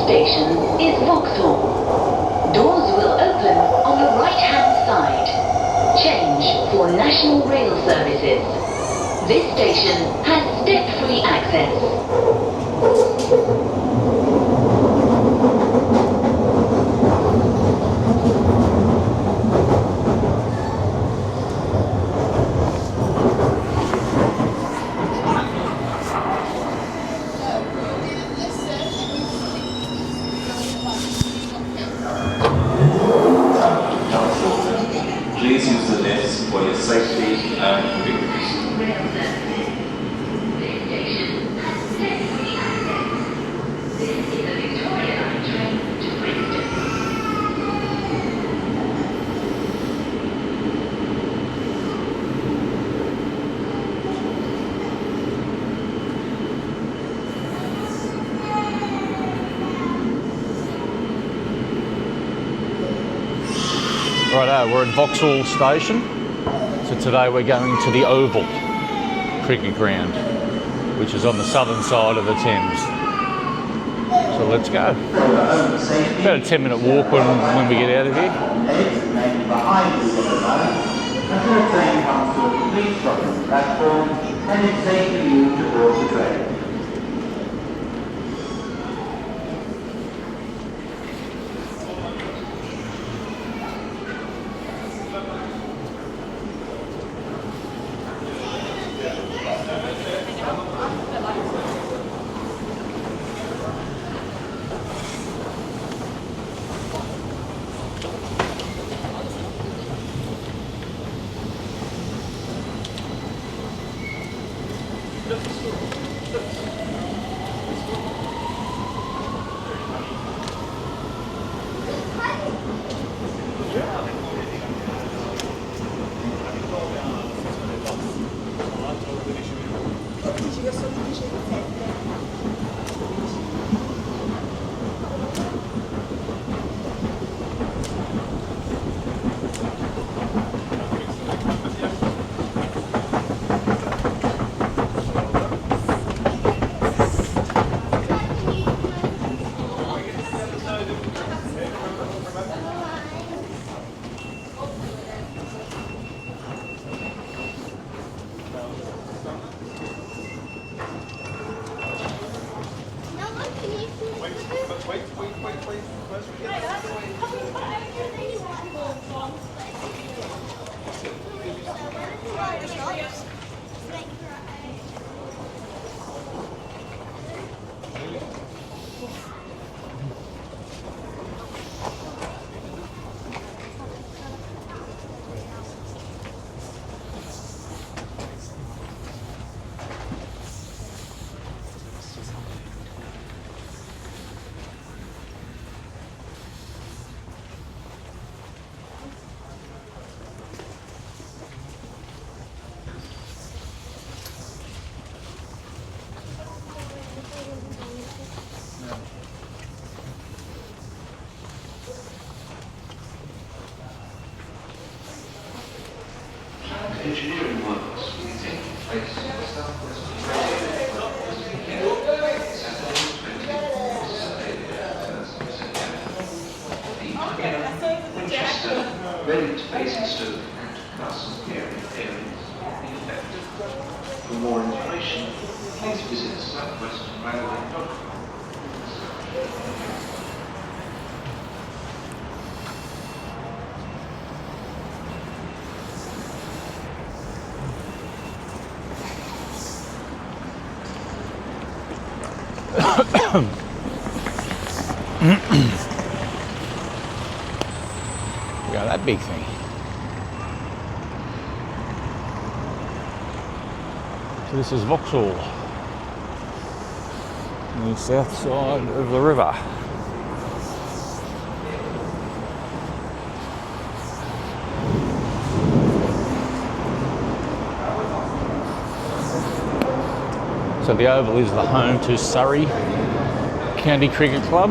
station is Vauxhall. Doors will open on the right-hand side. Change for National Rail Services. This station has step-free access. Please use the lifts for your safety and convenience. Rail services. This station has step-free access. This is a Victoria Line train to Bristol. Righto, we're at Vauxhall Station. So today we're going to the Oval Cricket Ground, which is on the southern side of the Thames. So let's go. About a 10-minute walk when we get out of here. Behind the yellow line until the train comes to a complete stop on the platform and it's safe for you to board the train. Engineering works will be taking place in the southwest of Winchester, Reading to Basingstoke and Castle Area areas will be affected. For more information, please visit southwestrailway.com. We got that big thing. So this is Vauxhall, on the south side of the river. So the Oval is the home to Surrey County Cricket Club.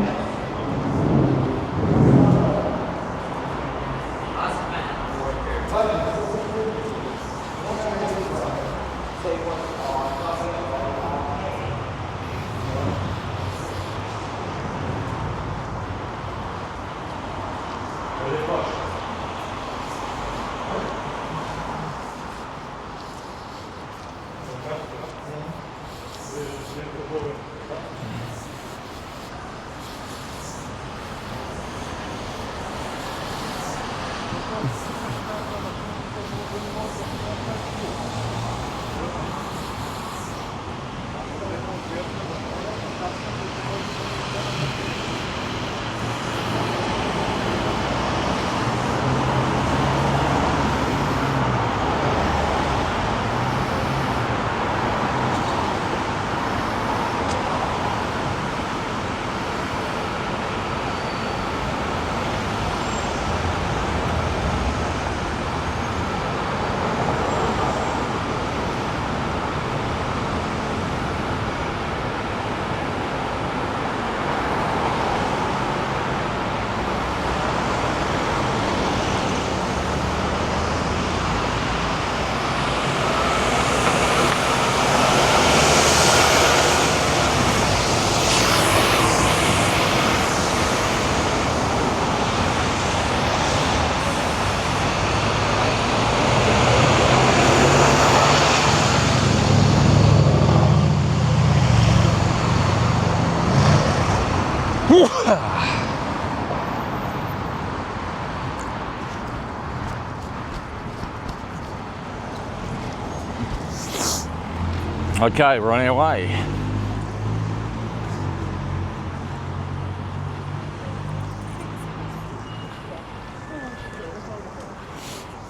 Okay, we're on our way.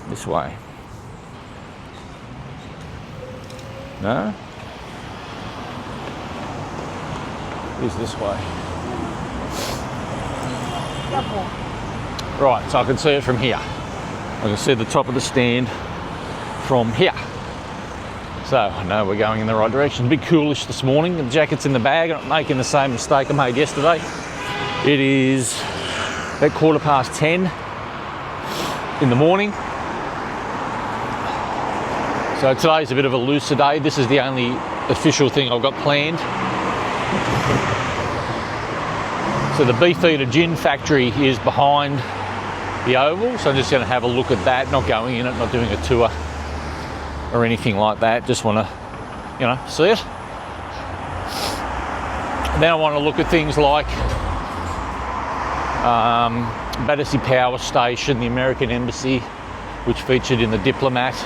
This way. No? It is this way. Right, so I can see it from here. I can see the top of the stand from here. So I know we're going in the right direction. A bit coolish this morning. The jacket's in the bag. I'm not making the same mistake I made yesterday. It is at 10:15 in the morning. So today's a bit of a looser day. This is the only official thing I've got planned. So the Beefeater Gin factory is behind the oval. So I'm just going to have a look at that. Not going in it, not doing a tour or anything like that. Just want to, you know, see it. And then I want to look at things like Battersea Power Station, the American Embassy, which featured in the Diplomat.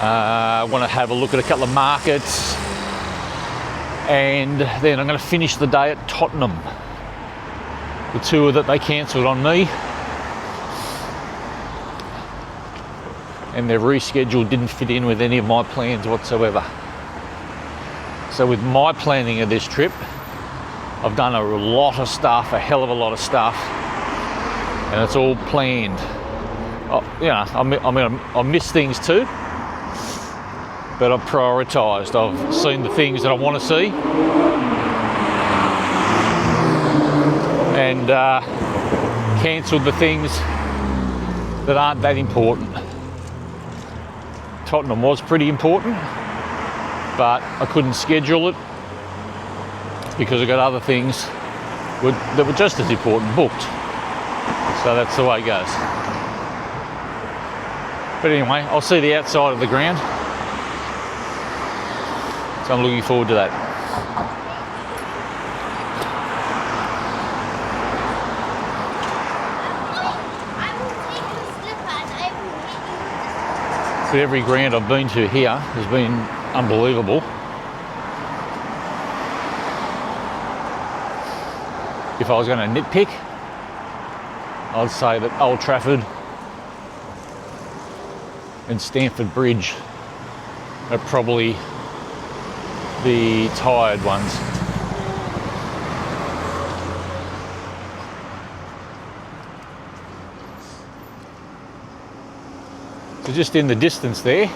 I want to have a look at a couple of markets, and then I'm going to finish the day at Tottenham, the tour that they cancelled on me. And their reschedule didn't fit in with any of my plans whatsoever. So with my planning of this trip, I've done a lot of stuff, a hell of a lot of stuff, and it's all planned. You know, I miss things too, but I've prioritised. I've seen the things that I want to see, and cancelled the things that aren't that important. Tottenham was pretty important, but I couldn't schedule it because I got other things that were just as important booked. So that's the way it goes. But anyway, I'll see the outside of the ground. So I'm looking forward to that. So every ground I've been to here has been unbelievable. If I was going to nitpick, I'd say that Old Trafford and Stamford Bridge are probably the tired ones. So just in the distance there,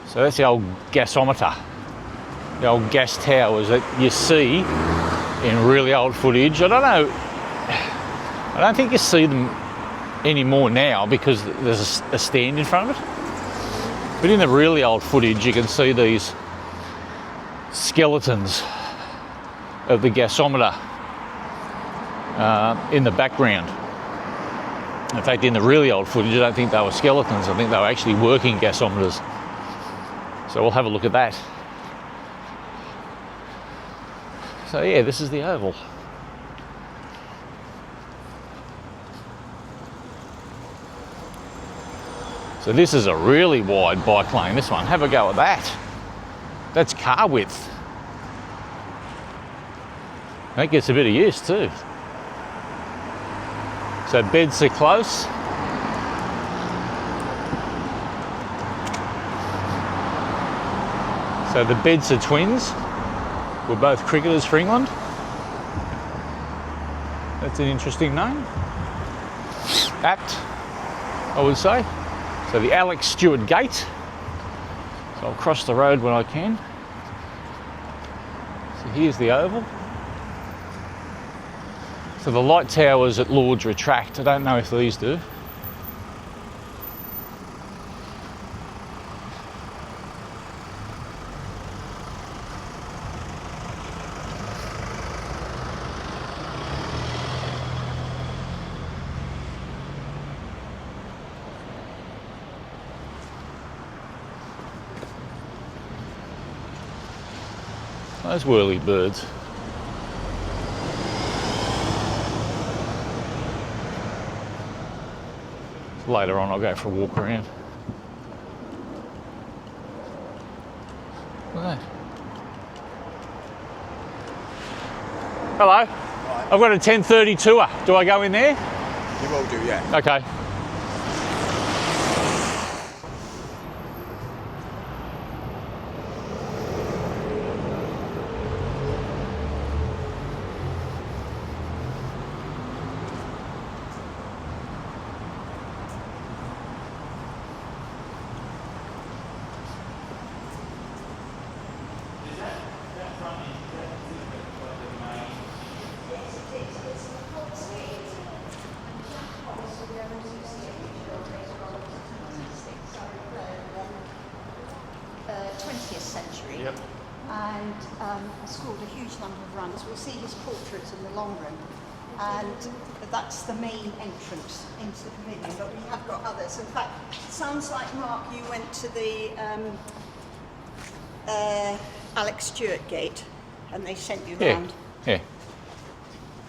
so that's the old gasometer, the old gas towers that you see in really old footage. I don't think you see them anymore now because there's a stand in front of it. But in the really old footage, you can see these skeletons of the gasometer in the background. In fact, in the really old footage, I don't think they were skeletons. I think they were actually working gasometers. So we'll have a look at that. So yeah, this is the oval. So this is a really wide bike lane, this one. Have a go at that. That's car width. That gets a bit of use too. So beds are close. So the beds are twins. We're both cricketers for England. That's an interesting name. Apt, I would say. So the Alex Stewart Gate. So I'll cross the road when I can. So here's the oval. So the light towers at Lord's retract. I don't know if these do. Those whirly birds. Later on I'll go for a walk around. Look at that. Hello. Right. I've got a 10:30 tour. Do I go in there? You will do, yeah. Okay. Yep. And scored a huge number of runs. We'll see his portrait in the long run, and that's the main entrance into the pavilion, but we have got others. In fact, it sounds like, Mark, you went to the Alex Stewart Gate and they sent you round. Yeah.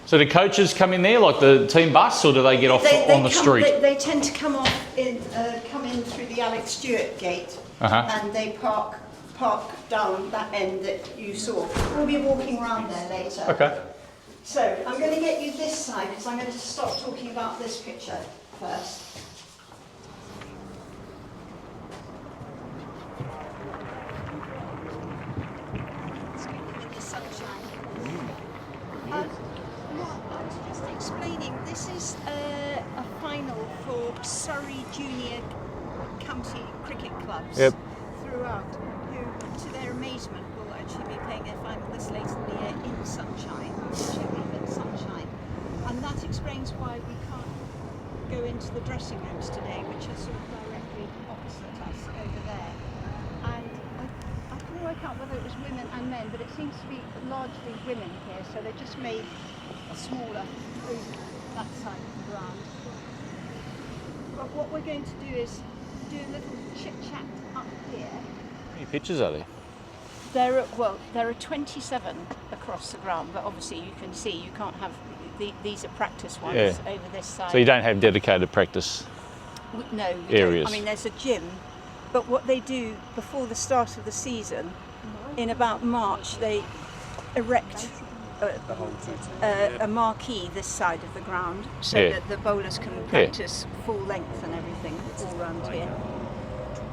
So do coaches come in there, like the team bus, or do they get off on the street? They tend to come in through the Alex Stewart Gate, and they park down that end that you saw. We'll be walking around there later. Okay. So I'm going to get you this side because I'm going to stop talking about this picture first. It's going to be in the sunshine. I was just explaining, this is a final for Surrey Junior County Cricket Clubs throughout, who, to their amazement, will actually be playing their final this late in the year in sunshine, in sunshine. And that explains why we can't go into the dressing rooms today, which are sort of directly opposite us over there. And I couldn't work out whether it was women and men, but it seems to be largely women here, so they just made a smaller booth that side of the ground. But what we're going to do is do a little chit-chat up here. How many pitches are there? There are 27 across the ground, but obviously you can see you can't have these are practice ones over this side. So you don't have dedicated practice areas? I mean, there's a gym, but what they do before the start of the season, in about March, they erect a marquee this side of the ground so that the bowlers can practice full length and everything all around here.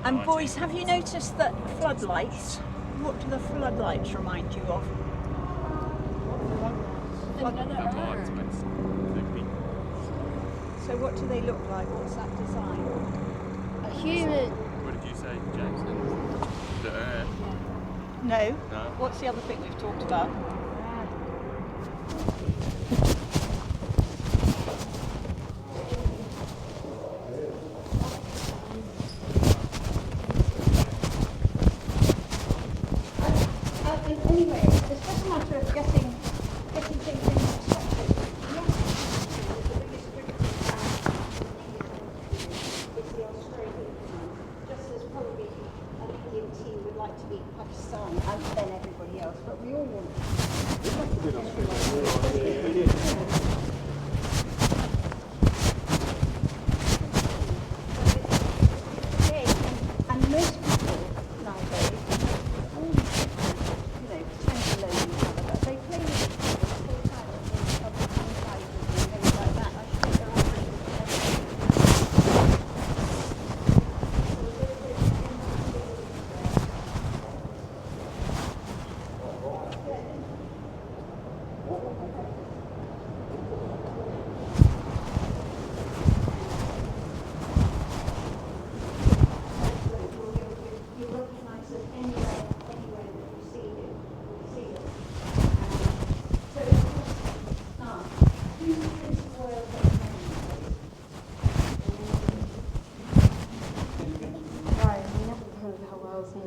And boys, have you noticed that floodlights? What do the floodlights remind you of? So what do they look like? What's that design? A human. What did you say, Jackson? The Earth? No. No. What's the other thing we've talked about? Anyway, it's just a matter of getting things in perspective. The biggest cricket is the Australian team, just as probably an Indian team would like to beat Pakistan and then everybody else, but we all want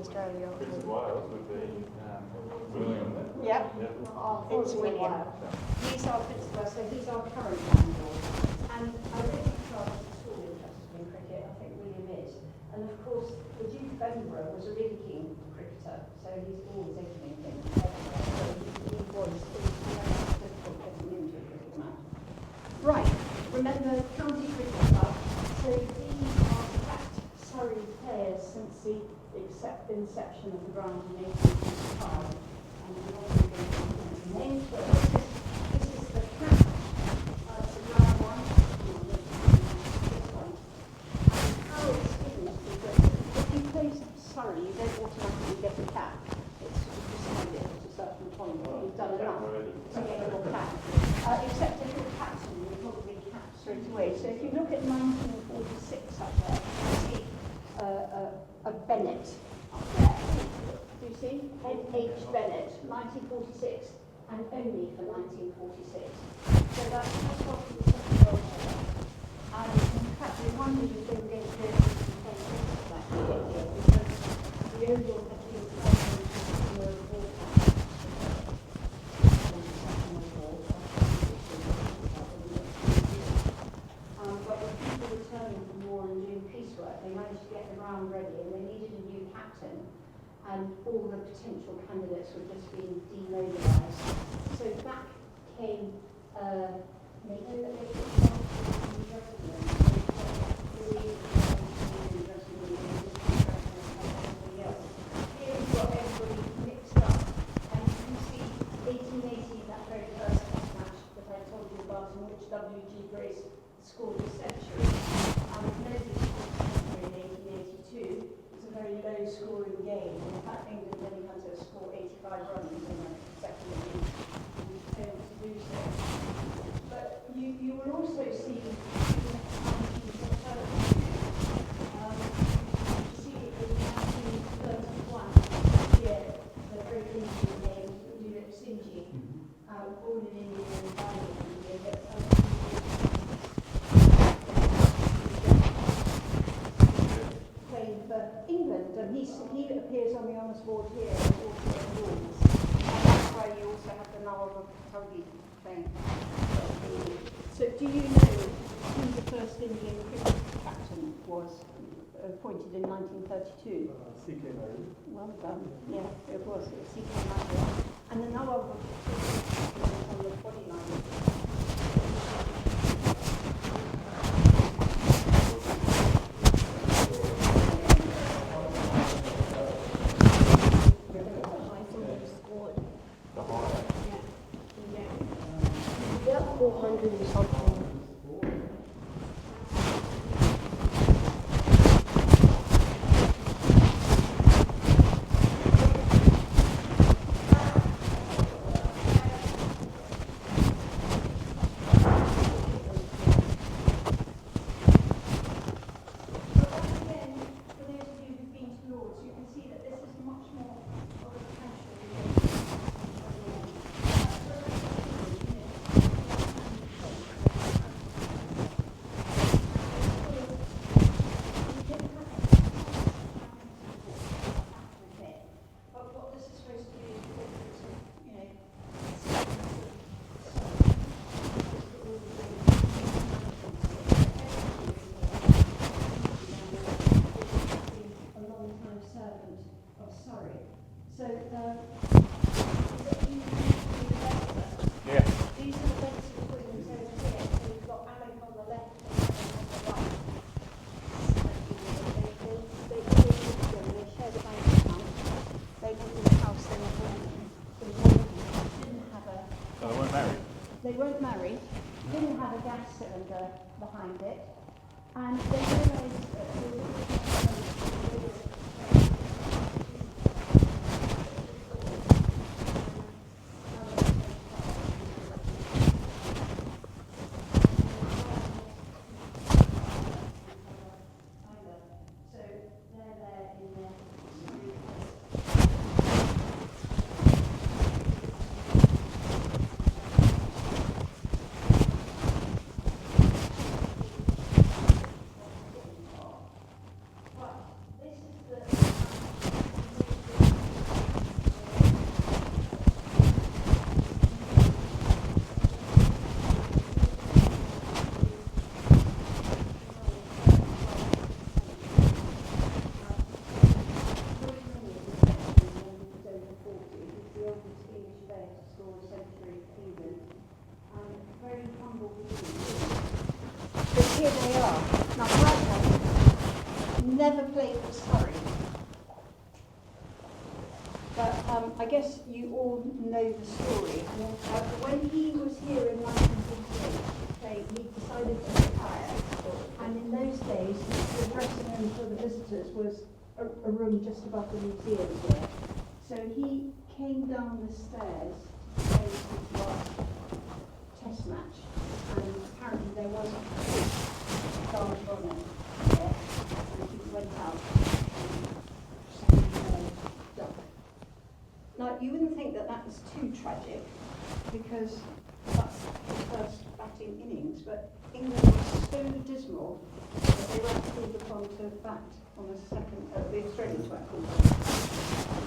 Australia. Prince of Wales would be William. Yep. It's William. He's our Prince of Wales, so he's our current landlord. And I don't think Charles is at all interested in cricket, I think William is. And of course, the Duke of Edinburgh was a really keen cricketer, so he's always opening things. So he was difficult getting into a cricket match. Right, remember County Cricket Club. So these are capped Surrey players since the inception of the ground in 1855. And we're not going to go into the names, but this is the cap. It's a brown one. This one. And how it's given is that if you play Surrey, you don't automatically get a cap. It's sort of decided at a certain point that you've done enough to get your cap. Except if you're captain, you're probably capped straight away. So if you look at 1946 up there, you see a Bennett up there. Do you see? N.H. Bennett, 1946, and only for 1946. So that's just after the Second World War. And in fact, we wondered if they were going to do it in the same place as that year, because the Oval had been covering the war time. But with people returning from war and doing piecework, they managed to get the ground ready, and they needed a new captain, and all the potential candidates were just being demobilised. So back came, they know that they could start in the dressing room, Here we've got everybody mixed up, and you can see 1880, that very first test match that I told you about, in which W.G. Grace scored a century. And nobody scored a century in 1882. It's a very low scoring game. In fact, England only had to score 85 runs in the second innings, and we failed to do so. But you will also see you see in 1931, year, the very Indian name, Ulip Sinji, born in India and died in India, but playing for England, and he appears on the honours board here and also in Lords. And that's why you also have the Nawab of Howdy thing. So do you know who the first Indian cricket captain was, appointed in 1932? C.K. Naidu. Well done. Yeah, it was C.K. Naidu. And the Nawab of on the body line. About 400 and something. They weren't married, didn't have a gas cylinder behind it, and they realised that star. Now, Bradman never played for Surrey. But I guess you all know the story. When he was here in 1948, he decided to retire. And in those days, the dressing room for the visitors was a room just above the museum here. So he came down the stairs to play his last test match. And apparently there was a guard on him there. And he went out and duck. Now, you wouldn't think that that was too tragic, because that's the first batting innings, but England was so dismal that they weren't called upon to bat on the second, the Australians weren't called upon to bat,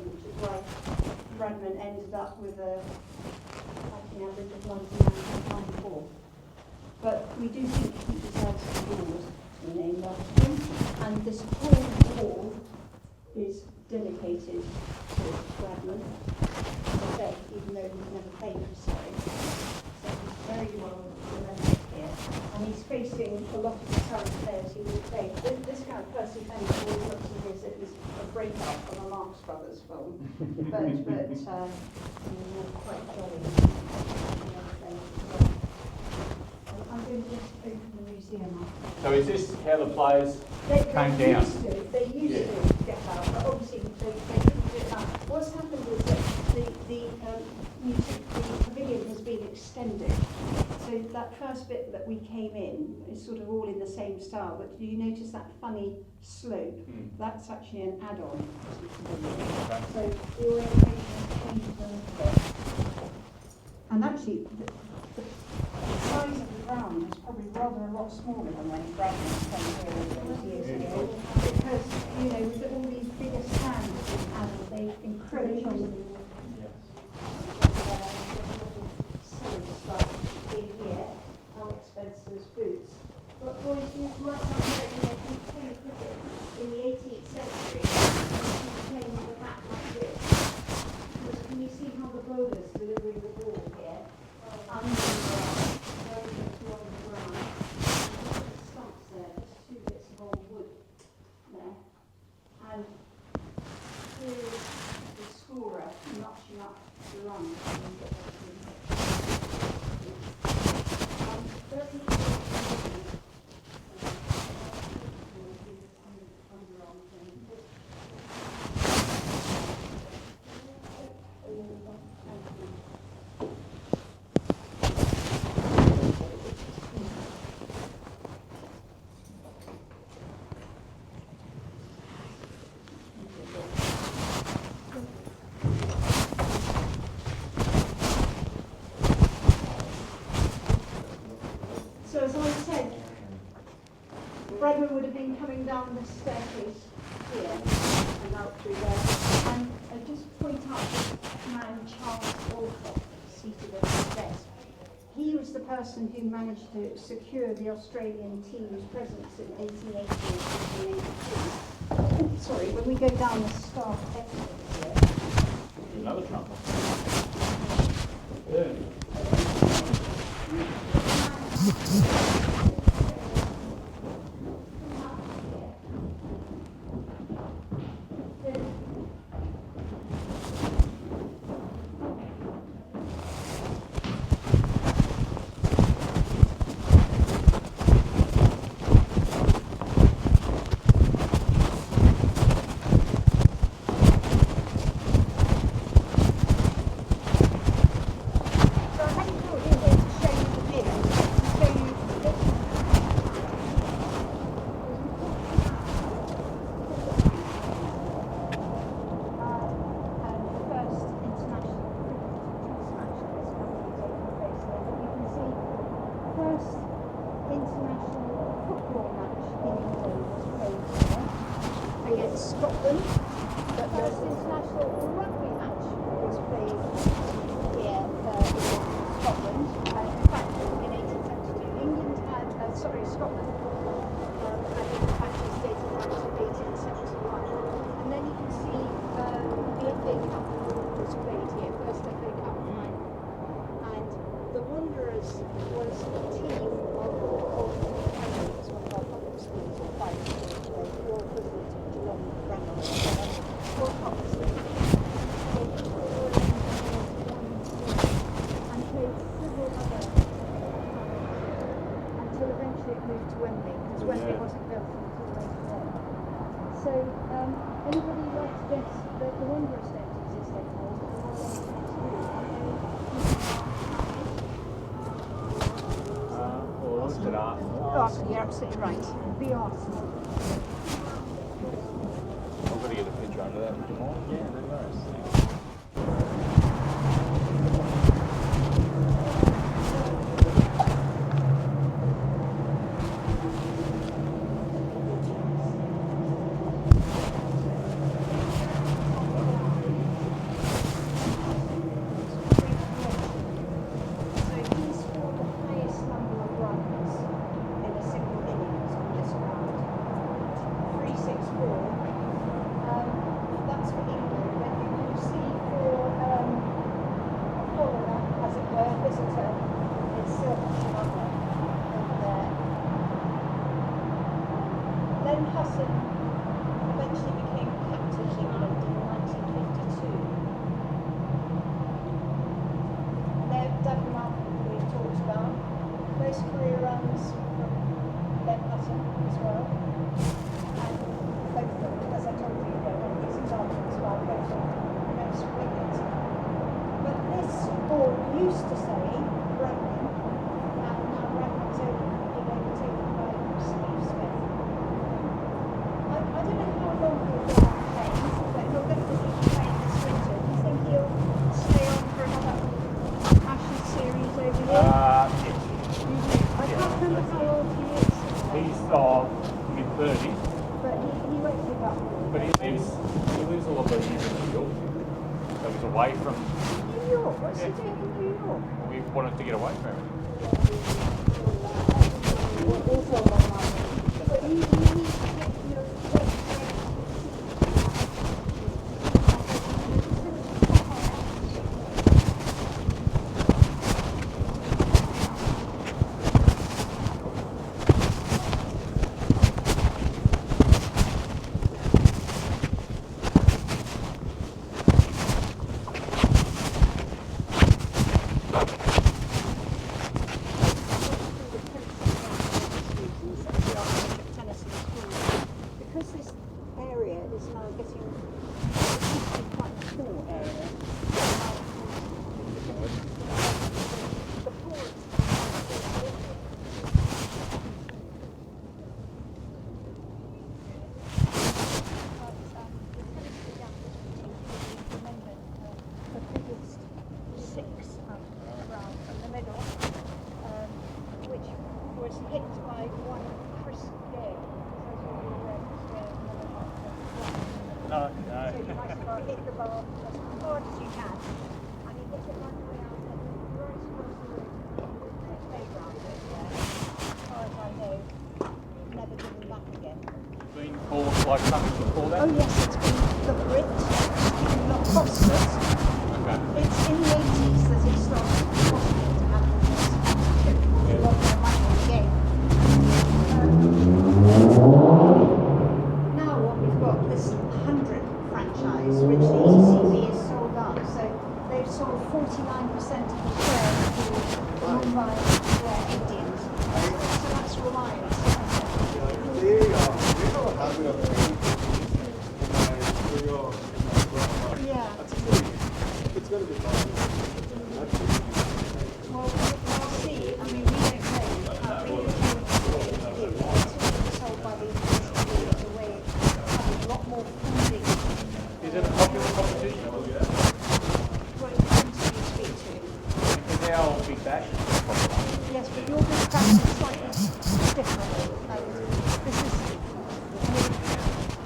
which is why Bradman ended up with a batting average of 99.94. But we do think he deserves the award to be named after him, and this whole wall is dedicated to Bradman, as I say, even though he's never played for Surrey. So he's very well remembered here. And he's facing a lot of the Surrey players he would have played. This guy, Percy Fenn, always looks as if it was a breakout from a Marx Brothers film. but quite jolly. I'm going to just open the museum up. So is this how the players came down? They used to get out, but obviously they couldn't do it now. What's happened is that the pavilion has been extended. So that first bit that we came in is sort of all in the same style, but do you notice that funny slope? That's actually an add-on to the pavilion. Okay. So the orientation has changed a little bit. And actually, the size of the ground is probably rather a lot smaller than when Bradman came here all those years ago. Because, you know, with all these bigger stands and they encroach on the stuff in here, Alex Spencer's boots. But boys, you might not know, you know, if you play cricket in the 18th century, you playing with a bat like this. Because can you see how the bowlers delivering the ball here? Under the ground, very much along the ground. And look at the stumps there, just two bits of old wood there. And here is the scorer notching up the runs. So as I said, Bradman would have been coming down the staircase here and out through there. And I just point out this man Charles Alcott seated at his desk. He was the person who managed to secure the Australian team's presence in 1880 and 1882. Sorry, when we go down the staff exit here. Another trumpet. Scotland. The first international rugby match was played here in Scotland. In fact, in 1872, England had, Scotland had matches dating back to 1871. And then you can see the FA Cup was played here, first FA Cup final. And the Wanderers was a team of one of our public schools or five schools, your equivalent to Geelong Grammar, or public school. So people were in and played several other until eventually it moved to Wembley, because Wembley wasn't built until later on. So anybody like to guess that the Wanderers don't exist anymore, but the Royal Enfields do? Arsenal, you're absolutely right. The Arsenal. I've got to get a picture under that. Yeah, no worries. So he scored the highest number of runs in a single innings on this round. 364. That's for England. But you see for a foreigner, as it were, visitor, it's another in there. Len Husson eventually became captain of England in 1952. David Malcolm we've talked about. Most career runs from Ben Hutton as well. And both of them, as I told you, one of these examples are both of most wickets. But this board used to say Bradman, and now Bradman's been overtaken by Steve Smith. I don't know how long he'll go on playing, but he'll definitely be playing this winter. Do you think he'll stay on for another Ashes series over here? I can't remember how old he is. He's mid-30s, But he won't give up. but he lives a lot of years in New York. So he's away from. New York? What's he doing in New York? We wanted to get away from it. Also a long way. But you need to get your because this area is now getting, it used to be quite a small area. The forest the biggest six around in the middle, which was hit by one Chris Gale. No. So you might as well hit the ball as hard as you can, and you hit it right the way out and right across the playground over there. As far as I know, never given back again. Been called like something before that? Oh yes, it's been the Brit, not Fosters. Okay. It's in the 80s that it started possible to have all this sponsorship. A lot more money in the game. Now what we've got is 100 franchise, which the ECB has sold up. So they've sold 49% of the shares to Mumbai Indians. So that's Reliance. Yeah. It's going to be fine. Well, we'll see. I mean, we don't know. It's sold by the ECB the way it's having a lot more funding. Is it a popular competition? Well, it depends who you speak to. Because our big bash is popular. Yes, but your big bash is slightly different. This is.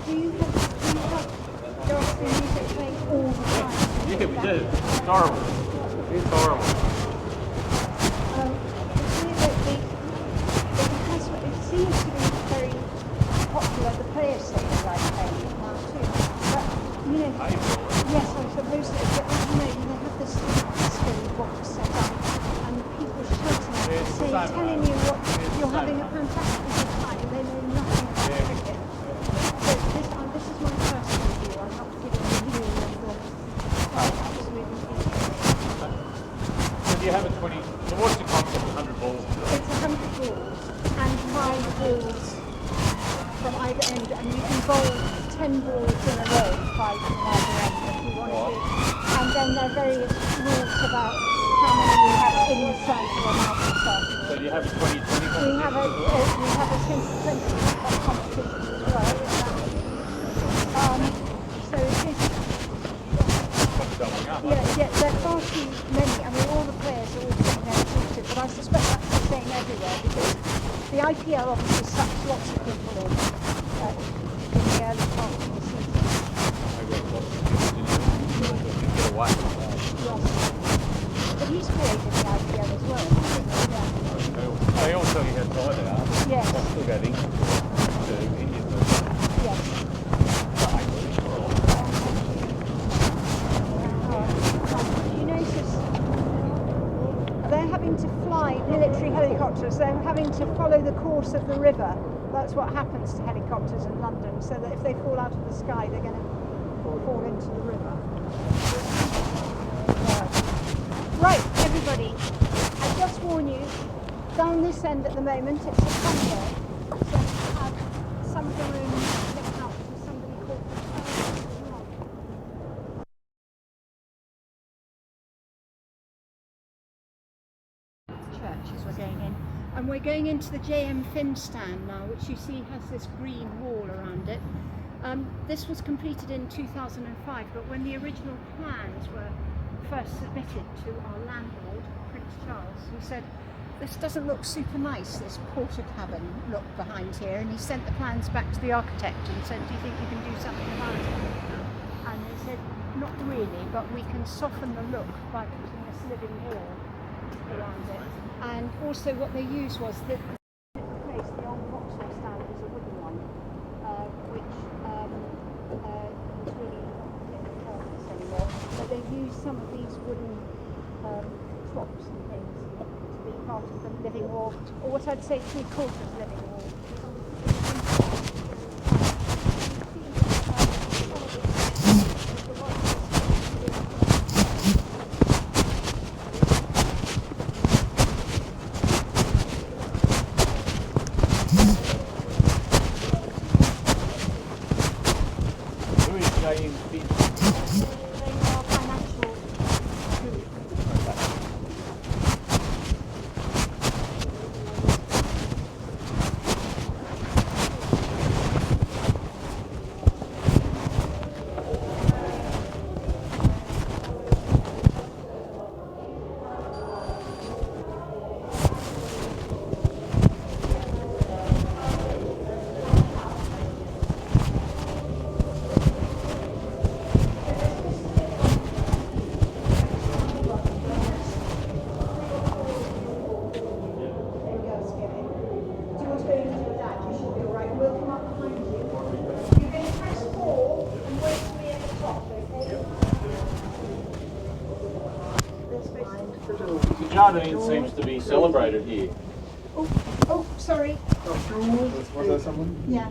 Do you have gospel music playing all the time? Yeah, we do. It's horrible. It's horrible. It seems to be very popular. The players say they like playing it now too. But you know, yes, I'm supposed to. But you know, they have this disco box set up, and the So you're telling you what you're having a fantastic time. They know nothing about cricket. So this is my personal view. I'm not giving a view of the absolutely. So do you have a 20? So what's the concept of 100 balls? It's 100 balls and 5 balls from either end, and you can bowl 10 balls in a row, 5 from either end if you want to. And then there are various rules about how many you have in the circle and out the circle. So do you have a 20-20 competition? We have a 2020 competition as well. So it is. Doubling up. Yeah, they're far too many. I mean, all the players are all sitting there exhausted, but I suspect that's the same everywhere because the IPL obviously sucks lots of people in the early part of the season. Get away. Yes. But he's created the IPL as well. Yeah. They all tell you how to tie out. Yes. I still got England to India. Yes. You notice they're having to fly military helicopters. They're having to follow the course of the river. That's what happens to helicopters in London, so that if they fall out of the sky, they're going to fall into the river. Right, everybody, I just warn you, down this end at the moment, it's a Sunday, so we have some of the rooms left out to somebody called church as we're going in. And we're going into the JM Fin stand now, which you see has this green wall around it. This was completed in 2005, but when the original plans were first submitted to our landlord, Prince Charles, he said, this doesn't look super nice, this porter cabin look behind here, and he sent the plans back to the architect and said, do you think you can do something about it? And they said, not really, but we can soften the look by putting this living wall around it. And also what they used was that replaced the old Vauxhall stand as a wooden one, which was really not fit for purpose anymore. But they've used some of these wooden props and things to be part of the living wall, or what I'd say 3/4 living wall. Jardine seems to be celebrated here. Oh, sorry. Was there someone? Yeah.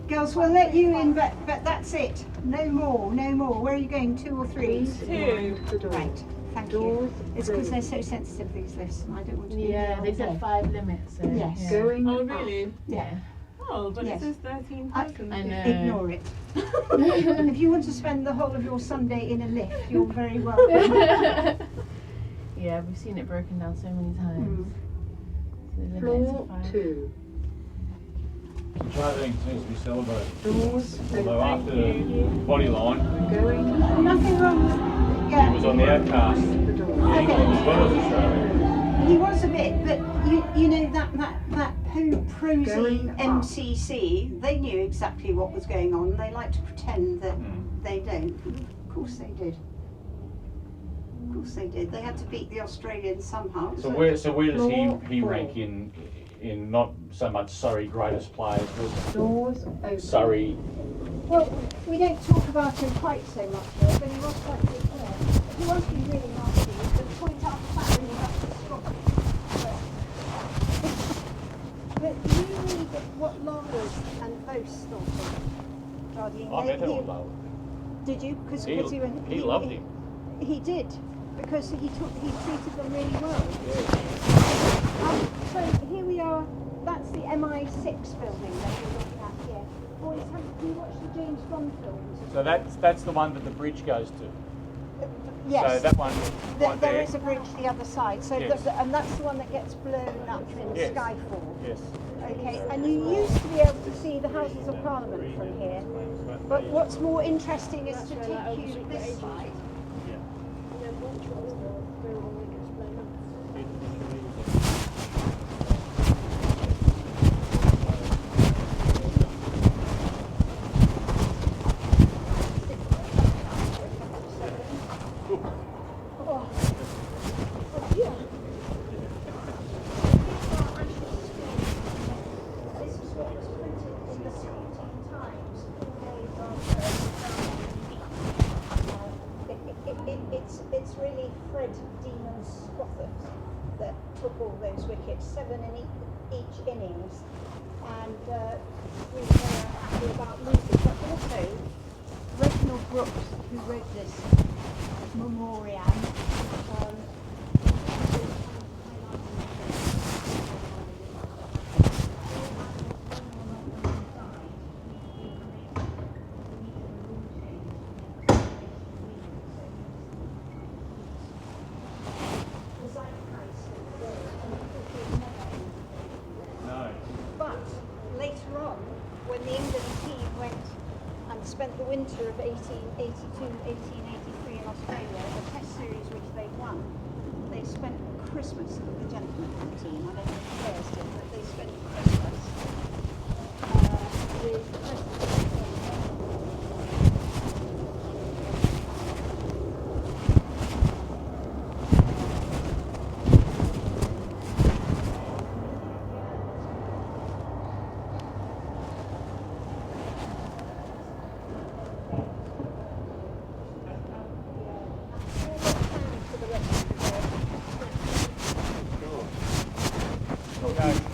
Girls, we'll let you in, but that's it. No more, no more. Where are you going? 2 or 3? 2. Right. Thank you. It's because they're so sensitive, these lists, and I don't want to be Yeah, they said 5 limits. So, Yes. yeah. Going Oh, really? Yeah. Oh, but Yes. it says 13,000. I know. Ignore it. If you want to spend the whole of your Sunday in a lift, you're very welcome. Yeah, we've seen it broken down so many times. So the limit is 5. 2. Jardine seems to be celebrated. Doors Although after the body line, going up. Nothing wrong with he yeah. was on the outcast. The door. England as well as Australia. He was a bit, but you know that prosy Going up. MCC, they knew exactly what was going on. They like to pretend that Mm. they don't. Of course they did. Of course they did. They had to beat the Australians somehow. So where does he rank in not so much Surrey greatest players, but Doors open. Surrey? Well, we don't talk about him quite so much here, but he was quite good player. If you want to be really nasty, you could point out the fact that he was actually strong I met him on Darwin. Did you? Because He loved him. He did, because he treated them really well. So here we are. That's the MI6 building that we're looking at here. Boys, have you watched the James Bond films? So that's the one that the bridge goes to. Yes. So that one. There there is a bridge the other side. So Yes. and that's the one that gets blown up in Yes. Skyfall. Yes. Okay, and you used to be able to see the Houses of Parliament from here. But what's more interesting is to take you to this side. It's really Fred Demon Scothers that took all those wickets, 7 in each innings, and we were happy about losing. But also, Reginald Brooks, who wrote this memoriam, spent the winter of 1882-1883 in Australia, the Test series which they won. They spent Christmas at the gentleman team. I don't know if the players did, but they spent Christmas with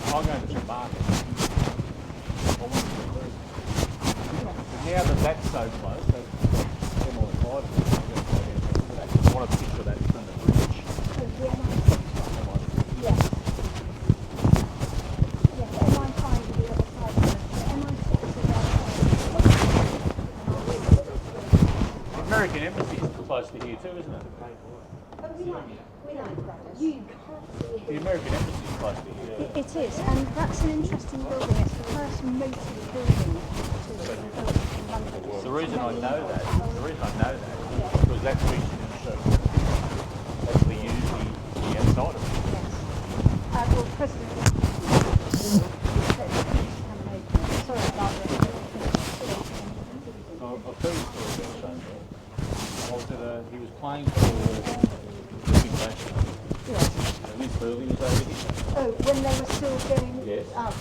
I'll go to some market. Now that that's so close, that's more than 5 I want to picture that from the bridge. Yes. Yes, MI5 is the other side. MI6 is the other side. The American Embassy is close to here too, isn't it? We like brothers. The American Embassy is close to here. It is, and that's an interesting building. It's the first motor building to be built in London. The reason I know that is because that's featured in the show. Actually used the outside of it. Yes. Well, President. Sorry about this. I'll tell you a story about that. He was playing for the big nation. Yes. Vince Burley was over here. Oh, when they were still going. Yes. Oh,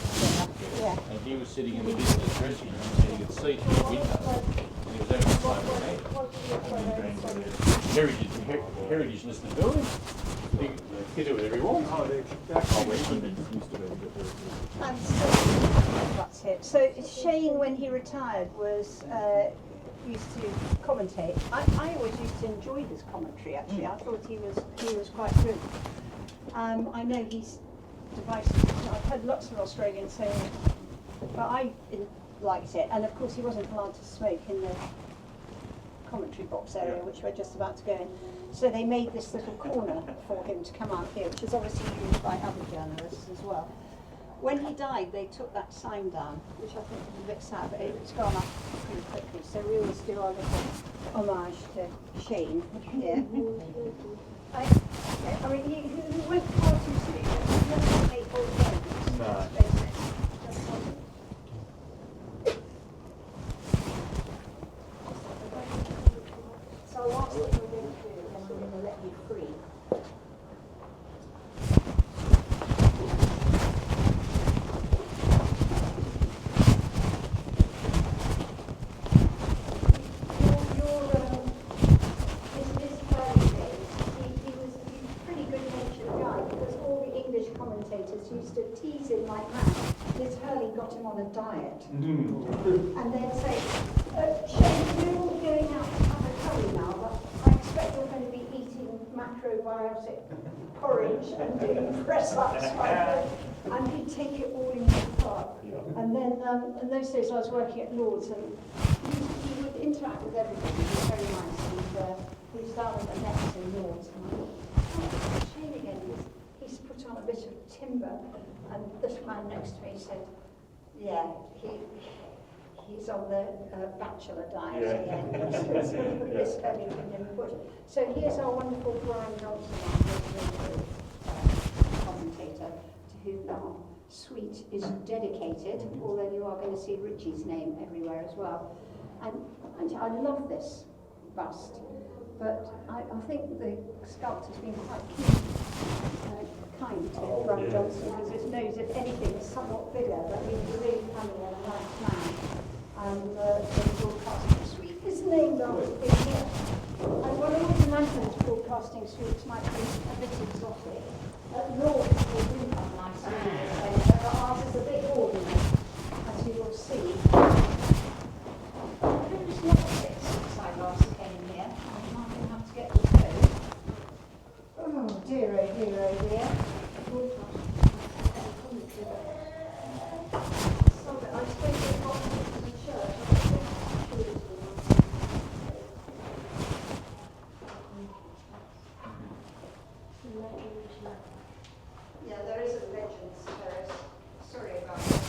yeah. And he was sitting in the business dressing room and he could see through the window. And he was having a phone with me. Heritage listed building. He could do whatever he wants. And so, that's it. So Shane, when he retired, was used to commentate. I always used to enjoy his commentary. Actually, I thought he was quite good. I know he's divisive. I've heard lots of Australians saying, but I liked it. And of course, he wasn't allowed to smoke in the commentary box area, which we're just about to go in. So they made this little corner for him to come out here, which is obviously used by other journalists as well. When he died, they took that sign down, which I think is a bit sad, but it's gone up pretty quickly. So we always do our little homage to Shane here. I mean, he went far too soon. He never made all games. No. So last thing we're going to do, and I'm going to let you free. Used to tease him like that. Liz Hurley got him on a diet. And they'd say, Shane, you're all going out to have a curry now, but I expect you're going to be eating macrobiotic porridge and doing press-ups, and he'd take it all in the park. And then in those days I was working at Lord's, and he would interact with everybody. He was very nice, and he was down at the nets in Lord's. And Shane again, he's put on a bit of timber, and this man next to me said, yeah, he's on the bachelor diet again. This early in the bush. So here's our wonderful Brian Johnson, commentator, to whom our suite is dedicated, although you are going to see Richie's name everywhere as well. And I love this bust, but I think the sculptor's been quite kind to Brian Johnson, because it knows if anything is somewhat bigger, that means a really funny and a nice man. And the broadcasting suite is named after him here. And what I would imagine his broadcasting suites might be a bit exotic. Lord's will do have nice rooms, but ours is a bit ordinary, as you will see. Who's loved it since I last came here? I'm going to have to get the code. Oh dear, oh dear, oh dear. I suppose they've got to the church. Yeah, there is a legend, Sarah. Sorry about that.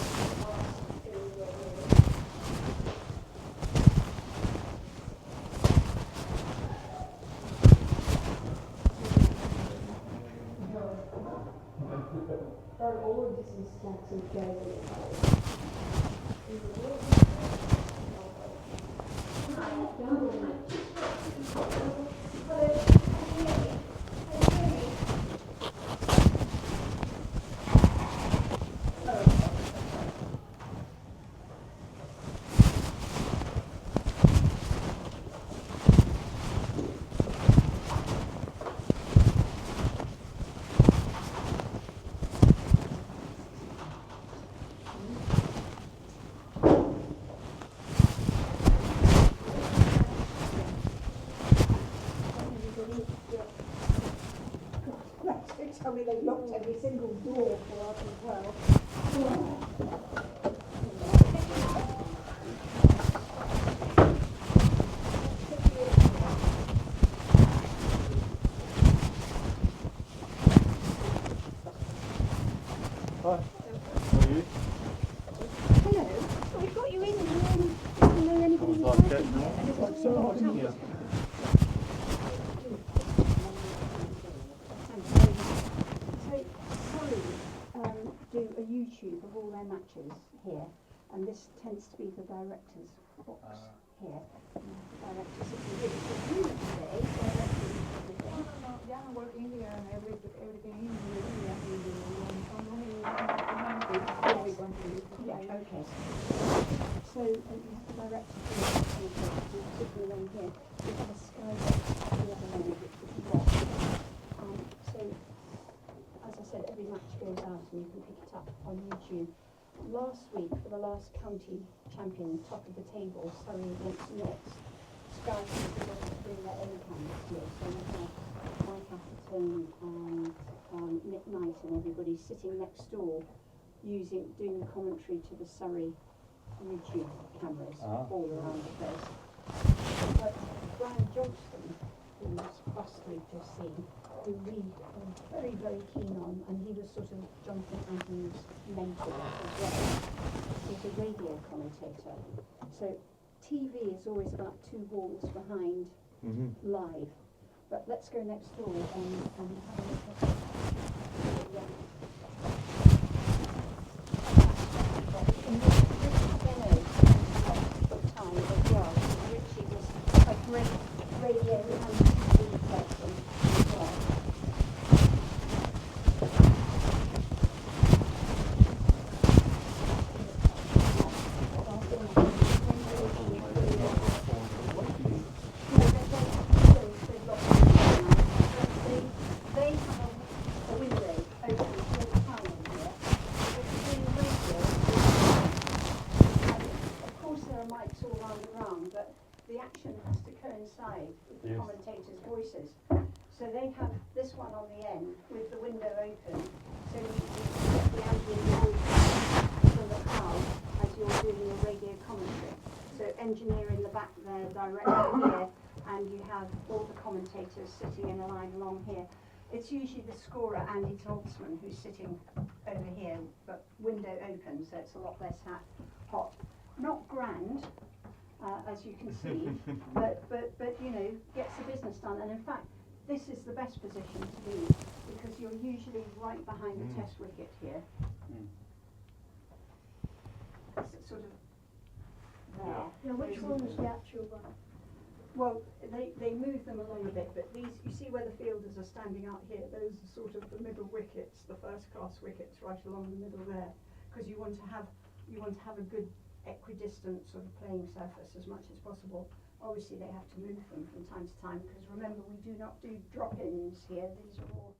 All of this is taxi driving. Tell me they locked every single door for us as well. Hi. How are you? Hello. We've got you in. Do you know anybody who's Like that, no? Like so, I didn't hear. Do a YouTube of all their matches here, and this tends to be the director's box here. The director sitting here. So you today, Yeah, I'm working here and everything in here. Yeah, okay. So you have the director sitting along here. We have a sky box at the other end, which is locked. So, as I said, every match goes out and you can pick it up on YouTube. Last week, for the last county champion, top of the table, Surrey against Notts, Sky wanted to bring their own cameras here. So we have Mike Atherton and Nick Knight and everybody sitting next door doing commentary to the Surrey YouTube cameras all around the place. But Brian Johnston, whose bust we've just seen, who we are very, very keen on, and he was sort of Jonathan Adams' mentor as well. He's a radio commentator. So TV is always about two walls behind live. But let's go next door and have a look at time as well. Richie was a great radio and TV person as well. They have voices. So they have this one on the end with the window open, so you get the ambient noise from the crowd as you're doing your radio commentary. So engineer in the back there, director here, and you have all the commentators sitting in a line along here. It's usually the scorer, Andy Toltzman, who's sitting over here, but window open, so it's a lot less hot. Not grand, as you can see, but you know, gets the business done. And in fact, this is the best position to be, because you're usually right behind the test wicket here. It's sort of there. Now, which one's the actual one? Well, they move them along a bit, but these, you see where the fielders are standing out here, those are sort of the middle wickets, the first class wickets right along the middle there, because you want to have a good equidistant sort of playing surface as much as possible. Obviously they have to move them from time to time, because remember, we do not do drop-ins here, these are all